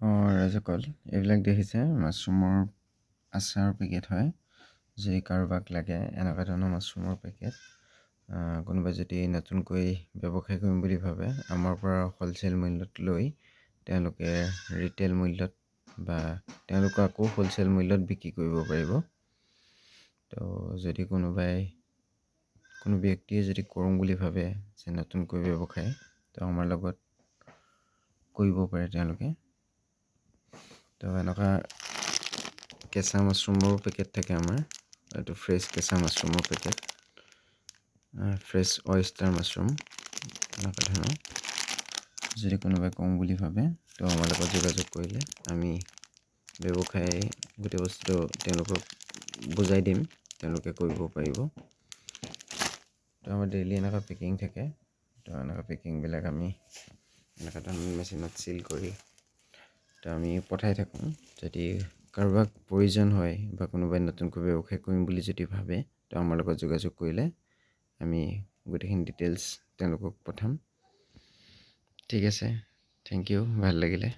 ৰাজকল এইবিলাক দেখিছে মাছৰুমৰ আচাৰ পেকেট হয়। যদি কাৰোবাক লাগে এনেকুৱা ধৰণৰ মাছৰুমৰ পেকেট, কোনোবাই যদি নতুনকৈ ব্যৱসায় কৰিম বুলি ভাবে, আমাৰ পৰা হ'লচেল মূল্যত লৈ তেওঁলোকে ৰিটেইল মূল্যত বা তেওঁলোকে আকৌ হ'লচেল মূল্যত বিক্ৰী কৰিব পাৰিব। তো যদি কোনো ব্যক্তিয়ে যদি কৰোঁ বুলি ভাবে যে নতুনকৈ ব্যৱসায়, তো আমাৰ লগত কৰিব পাৰে তেওঁলোকে। তো এনেকুৱা কেঁচা মাছৰুমৰ পেকেট থাকে আমাৰ, এইটো ফ্ৰেছ কেঁচা মাছৰুমৰ পেকেট, ফ্ৰেছ অয়েষ্টাৰ মাছৰুম এনেকুৱা ধৰণৰ। যদি কোনোবাই কৰোঁ বুলি ভাবে তো আমাৰ লগত যোগাযোগ কৰিলে আমি ব্যৱসায় গোটেই বস্তুটো তেওঁলোকক বুজাই দিম, তেওঁলোকে কৰিব পাৰিব। তো আমাৰ ডেইলি এনেকুৱা পেকিং থাকে। তো এনেকুৱা পেকিংবিলাক আমি এনেকুৱা ধৰণৰ মেচিনত চিল কৰি তো আমি পঠাই থাকোঁ। যদি কাৰোবাক প্ৰয়োজন হয় বা কোনোবাই নতুনকৈ ব্যৱসায় কৰিম বুলি যদি ভাবে, তো আমাৰ লগত যোগাযোগ কৰিলে আমি গোটেইখিনি ডিটেইলছ তেওঁলোকক পঠাম। ঠিক আছে, থেংক ইউ, ভাল লাগিলে।